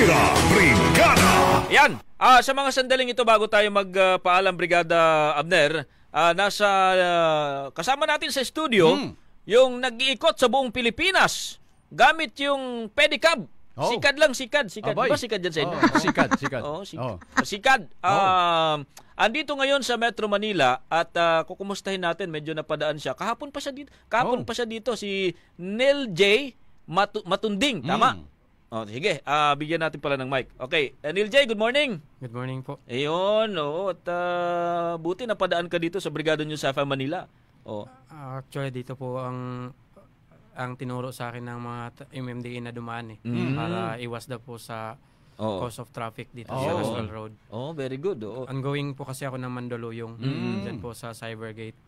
Mega Brigada! Yan, sa mga sandaling ito bago tayo magpaalam, Brigada Abner, kasama natin sa studio yung nag-iikot sa buong Pilipinas gamit yung pedicab. Oh. Sikad. Di ba sikad dyan sa inyo? Sikad. Sikad. Andito ngayon sa Metro Manila at kukumustahin natin, medyo napadaan siya. Kahapon pa siya dito, si Neil J. Matunding, tama? Sige, bigyan natin pala ng mic. Okay, Neil J., good morning. Good morning po. Ayun, at buti napadaan ka dito sa Brigada News FM Manila. Actually, dito po ang tinuro sa akin ng mga MMDA na dumaan para iwas daw po sa cause of traffic dito sa Roswell Road. Very good. Ongoing po kasi ako ng Mandaluyong dyan po sa Cybergate.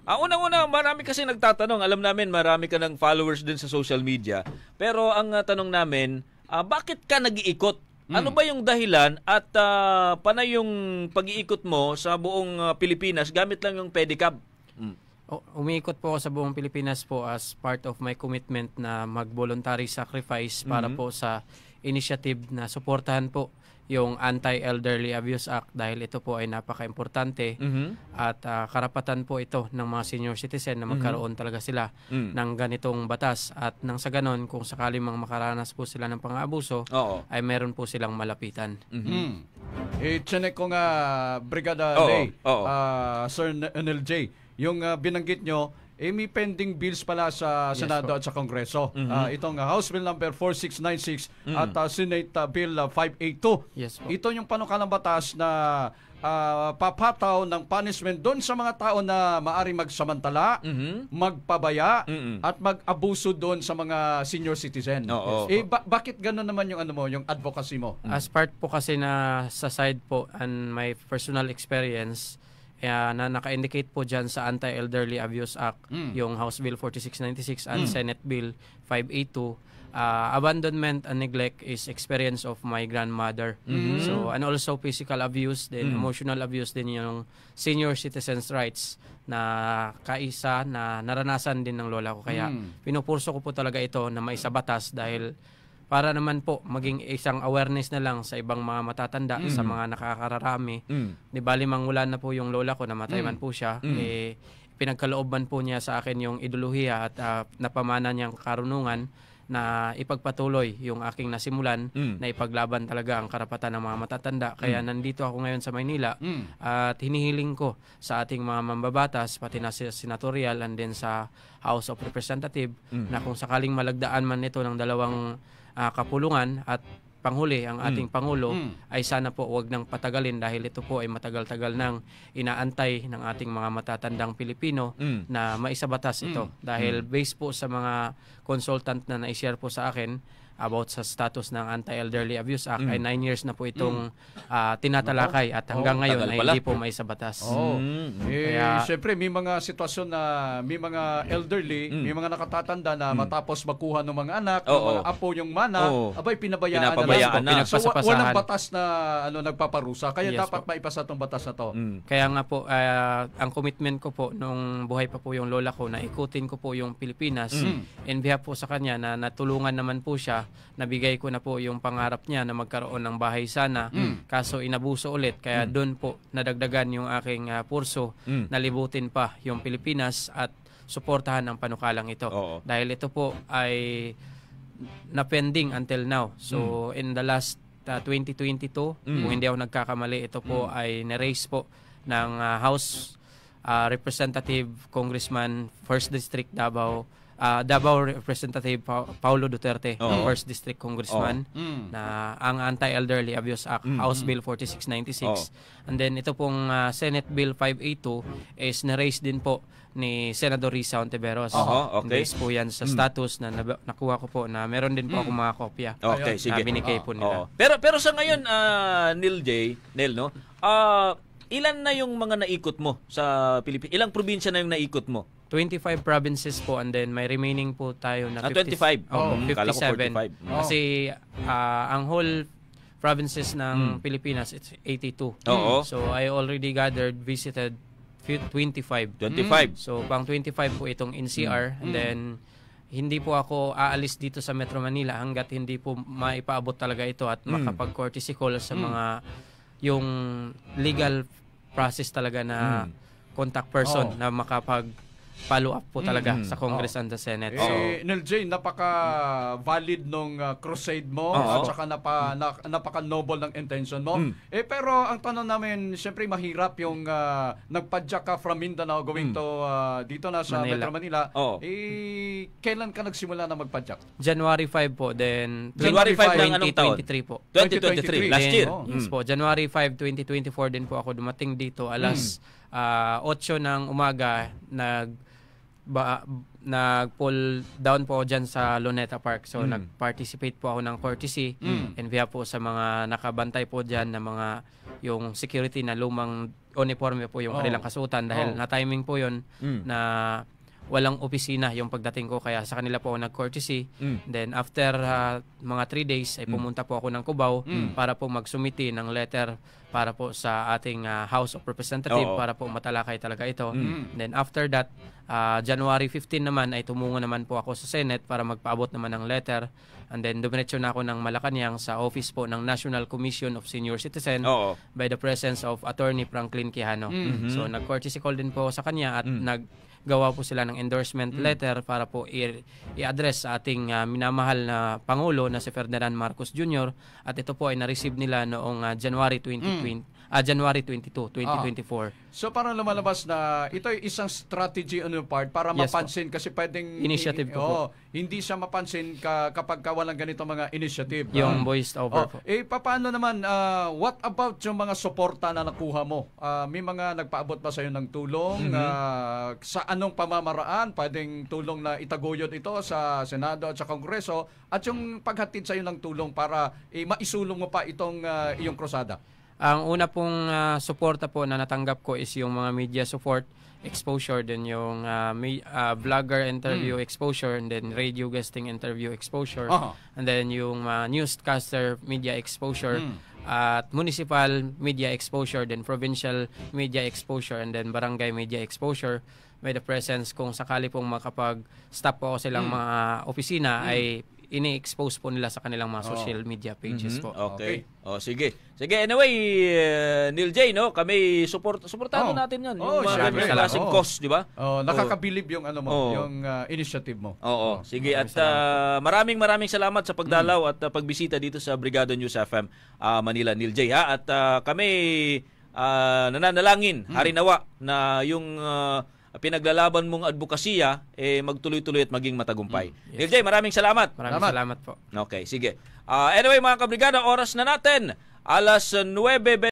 Unang-una, marami kasi nagtatanong. Alam namin, marami ka ng followers din sa social media. Pero ang tanong namin, bakit ka nag-iikot? Ano ba yung dahilan at panay yung pag-iikot mo sa buong Pilipinas gamit lang yung pedicab? Umiikot po ako sa buong Pilipinas po as part of my commitment na mag-voluntary sacrifice para po sa initiative na suportahan po yung Anti-Elderly Abuse Act dahil ito po ay napaka-importante at karapatan po ito ng mga senior citizen na magkaroon talaga sila ng ganitong batas at nang sa ganon kung sakali mang makaranas po sila ng pang-aabuso ay meron po silang malapitan. Chinek ko nga Brigada Lay, Sir NLJ, yung binanggit nyo, may pending bills pala sa Senado at sa Kongreso. Itong House Bill number 4696 at Senate Bill 582. Yes, po. Ito yung panukalang batas na papataw ng punishment doon sa mga tao na maaaring magsamantala, magpabaya, at mag-abuso doon sa mga senior citizen. Bakit gano'n naman yung yung advocacy mo? As part po kasi na sa side po and my personal experience, na naka-indicate po dyan sa Anti-Elderly Abuse Act, yung House Bill 4696 and Senate Bill 582, abandonment and neglect is experience of my grandmother. So, and also physical abuse, then emotional abuse din yung senior citizens' rights na kaisa na naranasan din ng lola ko. Kaya pinupurso ko po talaga ito na maisabatas dahil para naman po maging isang awareness na lang sa ibang mga matatanda, sa mga nakakararami. Di bali mangulan na po yung lola ko, namatay man po siya, pinagkalooban po niya sa akin yung ideolohiya at napamana niyang karunungan na ipagpatuloy yung aking nasimulan na ipaglaban talaga ang karapatan ng mga matatanda. Kaya nandito ako ngayon sa Maynila at hinihiling ko sa ating mga mambabatas, pati na sa senatorial and then sa House of Representative, na kung sakaling malagdaan man ito ng dalawang kapulungan at panghuli ang ating Pangulo, ay sana po wag nang patagalin dahil ito po ay matagal-tagal nang inaantay ng ating mga matatandang Pilipino na maisabatas ito. Dahil based po sa mga consultant na na-share po sa akin about sa status ng Anti-Elderly Abuse Act, ay 9 years na po itong tinatalakay at hanggang ngayon ay hindi po maisabatas. Kaya siyempre may mga sitwasyon na may mga elderly, may mga nakatatanda na matapos magkuha ng mga anak, ng mga apo yung mana, abay pinabayaan na. So walang batas na nagpaparusa. Kaya dapat maipasa itong batas na to. Kaya nga po, ang commitment ko po nung buhay pa po yung lola ko na ikutin ko po yung Pilipinas, in behalf po sa kanya na natulungan naman po siya, nabigay ko na po yung pangarap niya na magkaroon ng bahay sana, kaso inabuso ulit, kaya doon po nadagdagan yung aking purso na libutin pa yung Pilipinas at suportahan ang panukalang ito. Dahil ito po ay na-pending until now. So in the last 2022, kung hindi ako nagkakamali, ito po ay na-raise po ng House Representative Congressman 1st District Davao Representative Paulo Duterte, First District Congressman, na ang Anti-Elderly Abuse Act, House Bill 4696. And then ito pong Senate Bill 582 is na-raise din po ni Senador Risa Ontiveros. Based po yan sa status na nakuha ko po na meron din po ako mga kopya. Okay, sige. Binigay po nila. Pero sa ngayon, Neil, no? Ilan na yung mga naikot mo sa Pilipinas? Ilang probinsya na yung naikot mo? 25 provinces po and then may remaining po tayo na 25. 57. Kasi ang whole provinces ng Pilipinas, it's 82. So I already visited 25. Mm. So pang 25 po itong NCR and then hindi po ako aalis dito sa Metro Manila hanggat hindi po maipaabot talaga ito at makapag-courtesy call sa mga yung legal process talaga na contact person na makapag-follow up po talaga sa Congress and the Senate. Nel J, napaka-valid nung crusade mo at saka napaka-noble ng intention mo. Pero ang tanong namin, siyempre mahirap yung nagpadyak ka from Mindanao going to dito na sa Metro Manila. Kailan ka nagsimula na magpadyak? January 5 po, then January 5 ng anong taon? 2023 po. 2023, last year. Yes po, January 5, 2024 din po ako dumating dito alas 8 ng umaga nag-pull down po dyan sa Luneta Park. So, nag-participate po ako ng courtesy and via po sa mga nakabantay po dyan na mga yung security na lumang uniforme po yung kanilang kasuotan dahil na-timing po yun na walang opisina yung pagdating ko kaya sa kanila po ako nag-courtesy. Then after mga 3 days ay pumunta po ako ng Cubao para po magsumiti ng letter para po sa ating House of Representatives para po matalakay talaga ito. Then after that, January 15 naman ay tumungo naman po ako sa Senate para magpaabot naman ng letter. And then dumiretso na ako ng Malacanang sa office po ng National Commission of Senior Citizen by the presence of Attorney Franklin Quijano. So nag-courtesy call din po sa kanya at gawa po sila ng endorsement letter para po i-address sa ating minamahal na Pangulo na si Ferdinand Marcos Jr. At ito po ay na-receive nila noong January 22, 2024. So parang lumalabas na ito ay isang strategy on your part para mapansin kasi pwedeng initiative po. Hindi siya mapansin kapag walang ganito mga initiative. Yung voiced over po. Paano naman, what about yung mga suporta na nakuha mo? May mga nagpaabot ba sa'yo ng tulong? Sa anong pamamaraan? Pwedeng tulong na itaguyod ito sa Senado at sa Kongreso? At yung paghatid sa'yo ng tulong para maisulong mo pa itong iyong krusada? Ang una pong suporta po na natanggap ko is yung mga media support exposure, then yung vlogger interview exposure, and then radio guesting interview exposure, and then yung newscaster media exposure, at municipal media exposure, then provincial media exposure, and then barangay media exposure. May the presence kung sakali pong makapag-stop po ako silang mga opisina ay ini-expose po nila sa kanilang mga social media pages po. Okay. Sige. Anyway, Neil J, no? Kami suportahan natin 'yan. Yung mga klaseng cause, di ba? Nakakabilib yung yung initiative mo. Sige, at maraming salamat sa pagdalaw at pagbisita dito sa Brigada News FM Manila, Neil J, ha? At kami nananalangin, harinawa na yung pinaglalaban mong advokasya magtuloy-tuloy at maging matagumpay. Neil J, maraming salamat. Maraming salamat po. Okay, sige. Anyway mga kabrigada, oras na natin. Alas 9:20